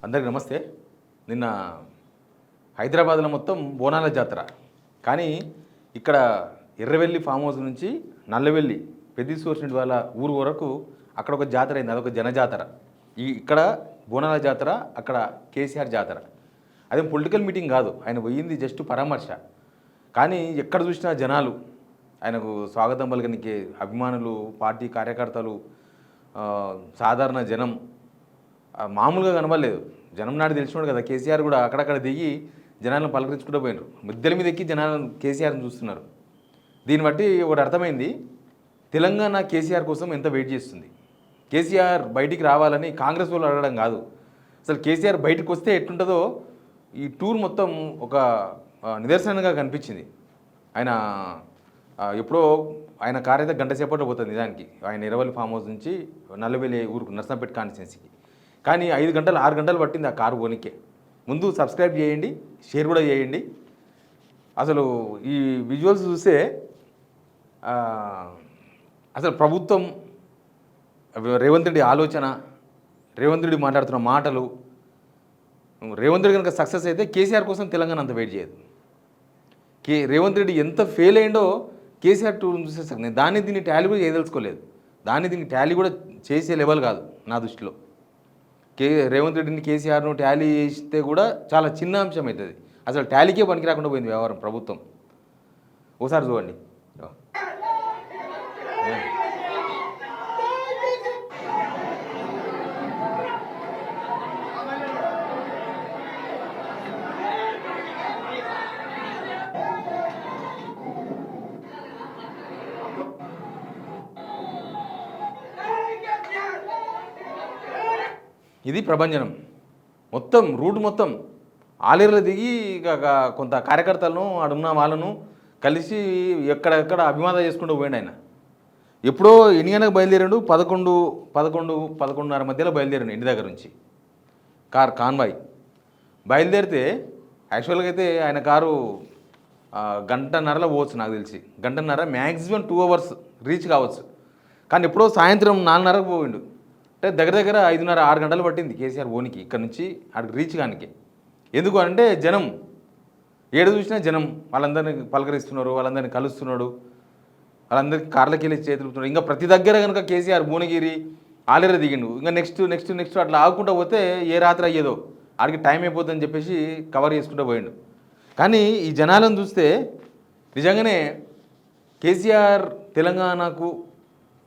అందరికి నమస్తే. నిన్న హైదరాబాద్లో మొత్తం బోనాల జాతర. కానీ ఇక్కడ ఎర్రవెల్లి ఫామ్ హౌస్ నుంచి నల్లవెల్లి పెద్దిసూర్చుడి వాళ్ళ ఊరు వరకు అక్కడ ఒక జాతర అయింది. అదొక జనజాతర. ఇక్కడ బోనాల జాతర, అక్కడ కేసీఆర్ జాతర. అదేం పొలిటికల్ మీటింగ్ కాదు, ఆయన పోయింది జస్ట్ పరామర్శ. కానీ ఎక్కడ చూసినా జనాలు, ఆయనకు స్వాగతం పలకనికి అభిమానులు, పార్టీ కార్యకర్తలు, సాధారణ జనం మామూలుగా కనబడలేదు. జనం నాడు తెలిసినాడు కదా, కేసీఆర్ కూడా అక్కడక్కడ దిగి జనాలను పలకరించుకుంటూ పోయినారు. మిద్దెల మీద ఎక్కి జనాలను కేసీఆర్ని చూస్తున్నారు. దీన్ని బట్టి ఒకటి అర్థమైంది, తెలంగాణ కేసీఆర్ కోసం ఎంత వెయిట్ చేస్తుంది. కేసీఆర్ బయటికి రావాలని కాంగ్రెస్ వాళ్ళు అడగడం కాదు, అసలు కేసీఆర్ బయటకు వస్తే ఎట్లుంటుందో ఈ టూర్ మొత్తం ఒక నిదర్శనంగా కనిపించింది. ఆయన ఎప్పుడో ఆయన కార్ అయితే గంట సేపట్లో పోతుంది నిజానికి, ఆయన ఎర్రవల్లి ఫామ్ హౌస్ నుంచి నల్లవెల్లి ఊరుకు నర్సంపేట కాన్స్టిట్యున్సీకి. కానీ 5 గంటలు 6 గంటలు పట్టింది ఆ కారు పోనీకే. ముందు సబ్స్క్రైబ్ చేయండి, షేర్ కూడా చేయండి. అసలు ఈ విజువల్స్ చూస్తే అసలు ప్రభుత్వం, రేవంత్ రెడ్డి ఆలోచన, రేవంత్ రెడ్డి మాట్లాడుతున్న మాటలు, రేవంత్ రెడ్డి కనుక సక్సెస్ అయితే కేసీఆర్ కోసం తెలంగాణ అంత వెయిట్ చేయదు. రేవంత్ రెడ్డి ఎంత ఫెయిల్ అయిందో కేసీఆర్ టూర్ని చూసేసాను నేను. దీన్ని టాలీ కూడా చేయదలుచుకోలేదు, దీన్ని టాలీ కూడా చేసే లెవెల్ కాదు నా దృష్టిలో. రేవంత్ రెడ్డిని కేసీఆర్ను టాలీ చేస్తే కూడా చాలా చిన్న అంశం అవుతుంది. అసలు టాలీకే పనికి రాకుండా పోయింది వ్యవహారం ప్రభుత్వం. ఒకసారి చూడండి. ఇది ప్రభంజనం. మొత్తం రూట్ మొత్తం ఆలేరులో దిగి కొంత కార్యకర్తలను అడున్న వాళ్ళను కలిసి ఎక్కడెక్కడ అభిమానం చేసుకుంటూ పోయిండు ఆయన. ఎప్పుడో ఎన్ని గంటలకు బయలుదేరాడు, 11:30 మధ్యలో బయలుదేరాడు ఇంటి దగ్గర నుంచి కాన్వాయ్ బయలుదేరితే. యాక్చువల్గా అయితే ఆయన కారు గంటన్నరలో పోవచ్చు నాకు తెలిసి, గంటన్నర మ్యాక్సిమం 2 hours రీచ్ కావచ్చు. కానీ ఎప్పుడో సాయంత్రం 4:30కు పోయిండు. అంటే దగ్గర 5:30-6 గంటలు పట్టింది కేసీఆర్ ఓనికి ఇక్కడ నుంచి అక్కడికి రీచ్ కానికి. ఎందుకు అంటే జనం ఏడు చూసినా జనం వాళ్ళందరినీ పలకరిస్తున్నారు, వాళ్ళందరినీ కలుస్తున్నాడు, వాళ్ళందరికీ కార్లకి వెళ్ళి చేతులుతున్నాడు. ఇంకా ప్రతి దగ్గర కనుక కేసీఆర్ భువనగిరి ఆలేరు దిగిండు. ఇంకా నెక్స్ట్ అట్లా ఆగుకుంటూ పోతే ఏ రాత్రి అయ్యేదో, ఆడికి టైం అయిపోతుందని చెప్పేసి కవర్ చేసుకుంటూ పోయిండు. కానీ ఈ జనాలను చూస్తే నిజంగానే కేసీఆర్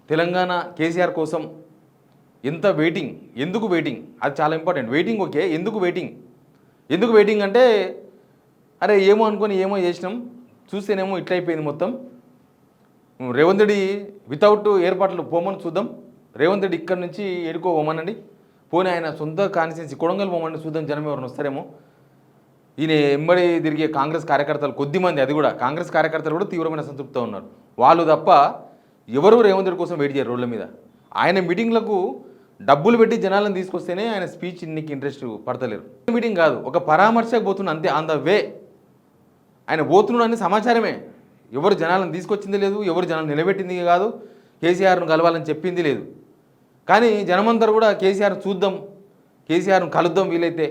తెలంగాణ కేసీఆర్ కోసం ఎంత వెయిటింగ్, ఎందుకు వెయిటింగ్, అది చాలా ఇంపార్టెంట్. వెయిటింగ్ ఓకే, ఎందుకు వెయిటింగ్ అంటే అరే ఏమో అనుకొని ఏమో చేసినాం, చూస్తేనేమో ఇట్లయిపోయింది మొత్తం. రేవంత్ రెడ్డి వితౌట్ ఏర్పాట్లు పోమని చూద్దాం. రేవంత్ రెడ్డి ఇక్కడ నుంచి ఎడుకో పోమనండి, పోనీ ఆయన సొంత కాన్స్టిట్యున్సీ కొడంగల్ పోమని చూద్దాం, జనం ఎవరిని వస్తారేమో. ఈయన ఎంబడి తిరిగే కాంగ్రెస్ కార్యకర్తలు కొద్దిమంది, అది కూడా కాంగ్రెస్ కార్యకర్తలు కూడా తీవ్రమైన అసంతృప్తితో ఉన్నారు. వాళ్ళు తప్ప ఎవరు రేవంత్ రెడ్డి కోసం వెయిట్ చేయరు రోడ్ల మీద. ఆయన మీటింగ్లకు డబ్బులు పెట్టి జనాలను తీసుకొస్తేనే ఆయన స్పీచ్ ఇన్నికి ఇంట్రెస్ట్ పడతలేరు. మీటింగ్ కాదు, ఒక పరామర్శకు పోతున్న అంతే, ఆన్ ద వే ఆయన పోతున్నాడు అనే సమాచారమే. ఎవరు జనాలను తీసుకొచ్చింది లేదు, ఎవరు జనాలను నిలబెట్టింది కాదు, కేసీఆర్ను కలవాలని చెప్పింది లేదు. కానీ జనమందరూ కూడా కేసీఆర్ చూద్దాం, కేసీఆర్ను కలుద్దాం, వీలైతే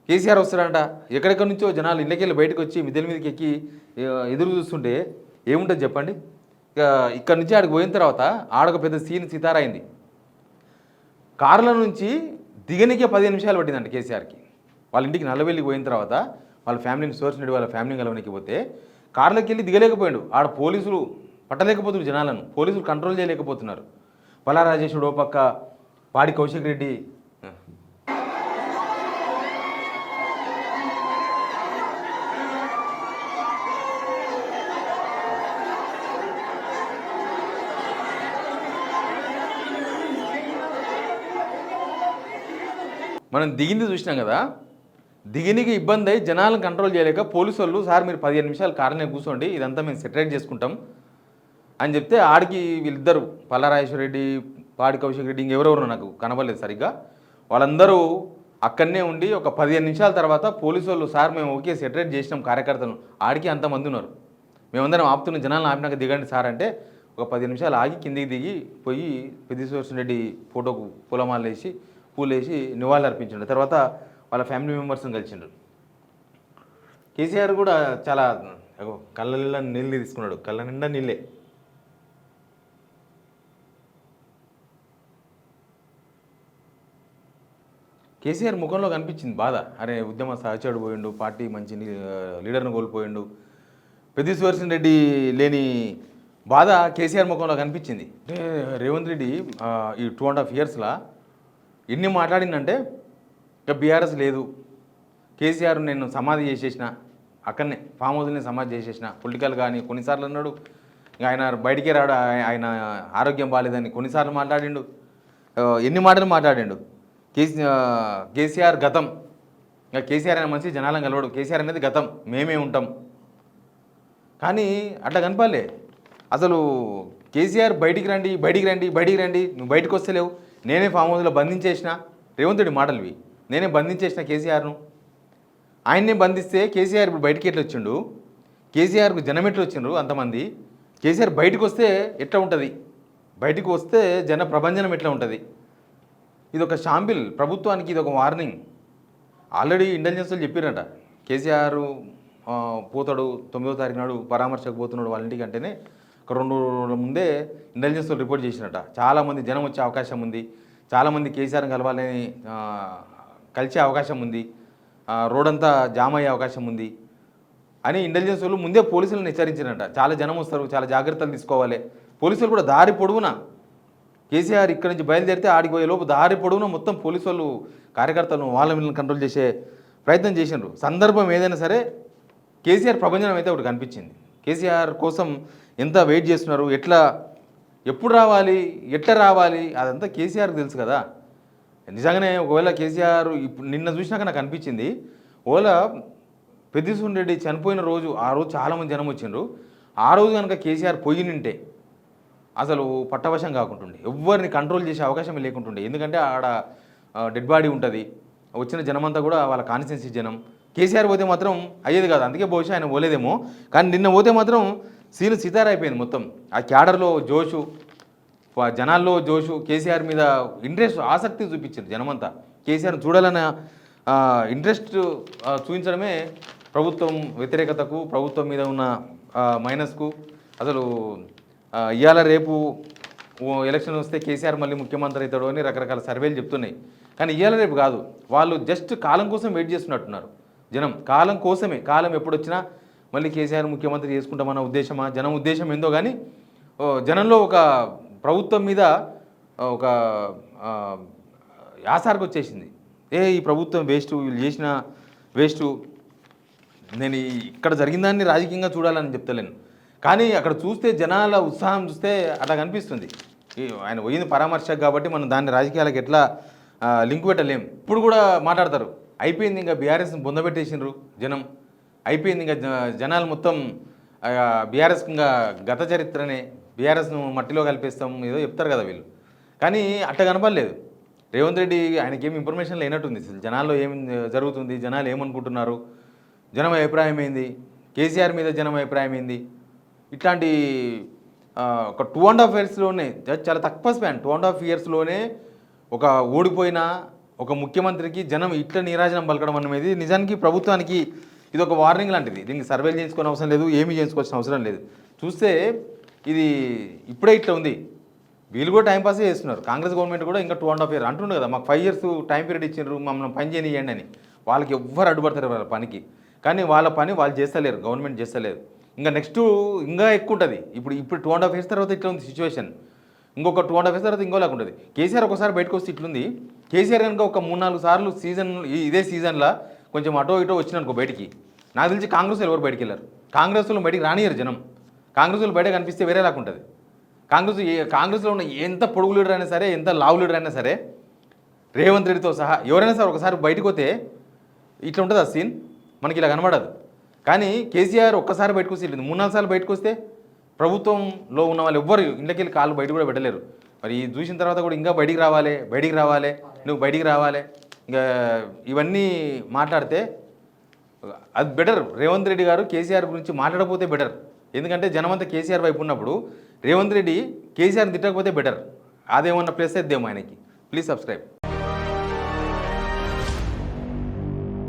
కేసీఆర్ వస్తాడంట. ఎక్కడెక్కడి నుంచో జనాలు ఇళ్ళకెళ్ళి బయటకు వచ్చి మిద్దెల మీదకి ఎక్కి ఎదురు చూస్తుంటే ఏముంటుంది చెప్పండి. ఇక్కడ నుంచి ఆడికి పోయిన తర్వాత ఆడొక పెద్ద సితార అయింది. కార్ల నుంచి దిగనికే 15 నిమిషాలు పట్టిందంట కేసీఆర్కి. వాళ్ళ ఇంటికి నల్లవెల్లికి పోయిన తర్వాత వాళ్ళ ఫ్యామిలీని సోర్చినట్టు వాళ్ళ ఫ్యామిలీని కలవనికి పోతే కార్లోకి వెళ్ళి దిగలేకపోయాడు. ఆడ పోలీసులు పట్టలేకపోతున్నారు, జనాలను పోలీసులు కంట్రోల్ చేయలేకపోతున్నారు. పల్లా రాజేశుడు ఓ పక్క, పాడి కౌశిక్ రెడ్డి, మనం దిగింది చూసినాం కదా, దిగినికి ఇబ్బంది అయ్యి జనాలను కంట్రోల్ చేయలేక పోలీసు వాళ్ళు సార్ మీరు 15 నిమిషాలు కారునే కూర్చోండి, ఇదంతా మేము సెటరేట్ చేసుకుంటాం అని చెప్తే ఆడికి వీళ్ళిద్దరు పల్లారాజేశ్వర రెడ్డి, పాడి కౌశిక్ రెడ్డి, ఇంకెవరెవరు నాకు కనబడలేదు సరిగ్గా, వాళ్ళందరూ అక్కడనే ఉండి ఒక 15 నిమిషాల తర్వాత పోలీసు వాళ్ళు సార్ మేము ఓకే సెటరేట్ చేసినాం కార్యకర్తలను, ఆడికి అంతమంది ఉన్నారు, మేమందరం ఆపుతున్న జనాలను ఆపినాక దిగండి సార్ అంటే ఒక 10 నిమిషాలు ఆగి కిందికి దిగి పోయి పెద్దిసూర్చుడి రెడ్డి ఫోటోకు పూలమాల వేసి పూలేసి నివాళులు అర్పించిండు. తర్వాత వాళ్ళ ఫ్యామిలీ మెంబర్స్ని కలిసిండు. కేసీఆర్ కూడా చాలా కళ్ళ నిండా నీళ్ళు తీసుకున్నాడు, కళ్ళ నిండా నీళ్ళే. కేసీఆర్ ముఖంలో కనిపించింది బాధ. అరే ఉద్యమ సహచరుడు పోయిండు, పార్టీ మంచి లీడర్ను కోల్పోయిండు, పెద్ది సుదర్శన్ రెడ్డి లేని బాధ కేసీఆర్ ముఖంలో కనిపించింది. అంటే రేవంత్ రెడ్డి ఈ 2.5 yearsలో ఎన్ని మాట్లాడిందంటే ఇక బీఆర్ఎస్ లేదు, కేసీఆర్ నేను సమాధి చేసేసిన, అక్కడనే ఫామ్ హౌస్ని సమాధి చేసేసిన, పొలిటికల్ కానీ కొన్నిసార్లు అన్నాడు. ఇంకా ఆయన బయటికే రాడు, ఆయన ఆరోగ్యం బాగాలేదని కొన్నిసార్లు మాట్లాడిండు, ఎన్ని మాటలు మాట్లాడిండు. కేసీఆర్ గతం, ఇంకా కేసీఆర్ అనే మనిషి జనాలను కలవడు, కేసీఆర్ అనేది గతం, మేమే ఉంటాం. కానీ అట్లా కనపాలే. అసలు కేసీఆర్ బయటికి రండి, బయటికి రండి, బయటికి రండి, నువ్వు బయటకు వస్తలేవు, నేనే ఫామ్ హౌస్లో బంధించేసిన, రేవంత్ రెడ్డి మాటలు ఇవి, నేనే బంధించేసిన కేసీఆర్ను. ఆయన్నే బంధిస్తే కేసీఆర్ ఇప్పుడు బయటికి ఎట్లా వచ్చిండు, కేసీఆర్కు జనం ఎట్లా వచ్చిండ్రు అంతమంది, కేసీఆర్ బయటకు వస్తే ఎట్లా ఉంటుంది, బయటకు వస్తే జన ప్రభంజనం ఎట్లా ఉంటుంది. ఇది ఒక షాంపిల్, ప్రభుత్వానికి ఇది ఒక వార్నింగ్. ఆల్రెడీ ఇంటెలిజెన్స్లు చెప్పారట, కేసీఆర్ పోతాడు 9వ తారీఖు నాడు పరామర్శకు పోతున్నాడు వాళ్ళ ఇంటికి అంటేనే ఒక 2 రోజుల ముందే ఇంటెలిజెన్స్లో రిపోర్ట్ చేసినట. చాలామంది జనం వచ్చే అవకాశం ఉంది, చాలామంది కేసీఆర్ని కలవాలని కలిసే అవకాశం ఉంది, రోడ్ అంతా జామ్ అయ్యే అవకాశం ఉంది అని ఇంటెలిజెన్స్ వాళ్ళు ముందే పోలీసులను హెచ్చరించినట. చాలా జనం వస్తారు, చాలా జాగ్రత్తలు తీసుకోవాలి. పోలీసులు కూడా దారి పొడవునా కేసీఆర్ ఇక్కడి నుంచి బయలుదేరితే ఆడికి పోయే లోపు దారి పొడవునా మొత్తం పోలీసు వాళ్ళు కార్యకర్తలను వాళ్ళ వీళ్ళని కంట్రోల్ చేసే ప్రయత్నం చేసినారు. సందర్భం ఏదైనా సరే కేసీఆర్ ప్రభంజనం అయితే ఒకటి కనిపించింది. కేసీఆర్ కోసం ఎంత వెయిట్ చేస్తున్నారు, ఎప్పుడు రావాలి, ఎట్లా రావాలి, అదంతా కేసీఆర్కి తెలుసు కదా. నిజంగానే ఒకవేళ కేసీఆర్ ఇప్పుడు నిన్న చూసినాక నాకు అనిపించింది, ఒకవేళ పెద్ది సుదర్శన్ రెడ్డి చనిపోయిన రోజు, ఆ రోజు చాలామంది జనం వచ్చిండ్రు, ఆ రోజు కనుక కేసీఆర్ పోయినింటే అసలు పట్టవశం కాకుంటుండే, ఎవరిని కంట్రోల్ చేసే అవకాశం లేకుంటుండే. ఎందుకంటే ఆడ డెడ్ బాడీ ఉంటుంది, వచ్చిన జనమంతా కూడా వాళ్ళ కాన్స్టిట్యున్సీ జనం. కేసీఆర్ పోతే మాత్రం అయ్యేది కాదు, అందుకే బహుశా ఆయన పోలేదేమో. కానీ నిన్న పోతే మాత్రం సీను సితారా అయిపోయింది మొత్తం. ఆ క్యాడర్లో జోషు, జనాల్లో జోషు, కేసీఆర్ మీద ఇంట్రెస్ట్, ఆసక్తి చూపించారు జనమంతా. కేసీఆర్ని చూడాలన్న ఇంట్రెస్ట్ చూపించడమే ప్రభుత్వం వ్యతిరేకతకు, ప్రభుత్వం మీద ఉన్న మైనస్కు. అసలు ఇవాళ రేపు ఎలక్షన్ వస్తే కేసీఆర్ మళ్ళీ ముఖ్యమంత్రి అవుతాడు అని రకరకాల సర్వేలు చెప్తున్నాయి. కానీ ఇవాళ రేపు కాదు, వాళ్ళు జస్ట్ కాలం కోసం వెయిట్ చేస్తున్నట్టున్నారు జనం. కాలం కోసమే, కాలం ఎప్పుడు వచ్చినా మళ్ళీ కేసీఆర్ ముఖ్యమంత్రి చేసుకుంటామన్న ఉద్దేశమా, జనం ఉద్దేశం ఏందో కానీ జనంలో ఒక ప్రభుత్వం మీద ఒక యాసార్కి వచ్చేసింది. ఈ ప్రభుత్వం వేస్ట్, వీళ్ళు చేసిన వేస్ట్, నేను ఇక్కడ జరిగిందాన్ని రాజకీయంగా చూడాలని చెప్తలేను. కానీ అక్కడ చూస్తే జనాల ఉత్సాహం చూస్తే అట్లా కనిపిస్తుంది. ఆయన పోయింది పరామర్శకు కాబట్టి మనం దాన్ని రాజకీయాలకు ఎట్లా లింక్ పెట్టలేం. ఇప్పుడు కూడా మాట్లాడతారు, అయిపోయింది ఇంకా బీఆర్ఎస్ని బొందబెట్టేసినారు జనం, అయిపోయింది ఇంకా జనాలు మొత్తం బీఆర్ఎస్ ఇంకా గత చరిత్రనే, బీఆర్ఎస్ను మట్టిలో కలిపేస్తాం ఏదో చెప్తారు కదా వీళ్ళు. కానీ అట్ట కనపడలేదు రేవంత్ రెడ్డి. ఆయనకేం ఇన్ఫర్మేషన్ లేనట్టుంది అసలు జనాల్లో ఏం జరుగుతుంది, జనాలు ఏమనుకుంటున్నారు, జనం అభిప్రాయం ఏంది, కేసీఆర్ మీద జనం అభిప్రాయం ఏంది. ఇట్లాంటి ఒక 2.5 yearsలోనే, చాలా తక్కువ స్పాన్, 2.5 yearsలోనే ఒక ఓడిపోయిన ఒక ముఖ్యమంత్రికి జనం ఇట్లా నీరాజనం పలకడం అనేది నిజానికి ప్రభుత్వానికి ఇది ఒక వార్నింగ్ లాంటిది. దీనికి సర్వేలు చేసుకోవాల్సిన అవసరం లేదు, ఏమీ చేసుకోవాల్సిన అవసరం లేదు. చూస్తే ఇది ఇప్పుడే ఇట్లా ఉంది. వీళ్ళు కూడా టైంపాసే చేస్తున్నారు. కాంగ్రెస్ గవర్నమెంట్ కూడా ఇంకా 2.5 years అంటుండే కదా, మాకు 5 years టైం పీరియడ్ ఇచ్చిండ్రు, మమ్మల్ని పని చేయనియండి అని. వాళ్ళకి ఎవ్వరు అడ్డుపడతారు వాళ్ళ పనికి. కానీ వాళ్ళ పని వాళ్ళు చేస్తలేరు, గవర్నమెంట్ చేస్తలేదు. ఇంకా నెక్స్ట్ ఇంకా ఎక్కువ ఉంటుంది. ఇప్పుడు 2.5 years తర్వాత ఇట్లా ఉంది సిచ్యువేషన్. ఇంకొక 2.5 years తర్వాత ఇంకోలాగా ఉంటుంది. కేసీఆర్ ఒకసారి బయటకు వస్తే ఇట్లుంది. కేసీఆర్ కనుక ఒక 3-4 సార్లు సీజన్ ఇదే సీజన్లో కొంచెం అటో ఇటో వచ్చిననుకో బయటికి, నాకు తెలిసి కాంగ్రెస్ ఎవరు బయటికి వెళ్ళారు. కాంగ్రెస్ వాళ్ళు బయటికి రానియరు జనం. కాంగ్రెస్ వాళ్ళు బయట కనిపిస్తే వేరేలాగా ఉంటుంది. కాంగ్రెస్లో ఉన్న ఎంత పొడుగు లీడర్ అయినా సరే, ఎంత లావు లీడర్ అయినా సరే, రేవంత్ రెడ్డితో సహా ఎవరైనా సరే ఒకసారి బయటకు వస్తే ఇట్లా ఉంటుంది ఆ సీన్, మనకి ఇలా కనబడదు. కానీ కేసీఆర్ ఒక్కసారి బయటకు వస్తే 3-4 సార్లు బయటకు వస్తే ప్రభుత్వంలో ఉన్న వాళ్ళు ఎవ్వరు ఇంట్లోకి వెళ్ళి కాళ్ళు బయట కూడా పెట్టలేరు. మరి చూసిన తర్వాత కూడా ఇంకా బయటికి రావాలి, నువ్వు బయటికి రావాలి, ఇంకా ఇవన్నీ మాట్లాడితే అది బెటర్. రేవంత్ రెడ్డి గారు కేసీఆర్ గురించి మాట్లాడకపోతే బెటర్. ఎందుకంటే జనమంతా కేసీఆర్ వైపు ఉన్నప్పుడు రేవంత్ రెడ్డి కేసీఆర్ని తిట్టకపోతే బెటర్. అదేమన్నా ప్లేస్ అయిద్దేమో ఆయనకి. Please subscribe.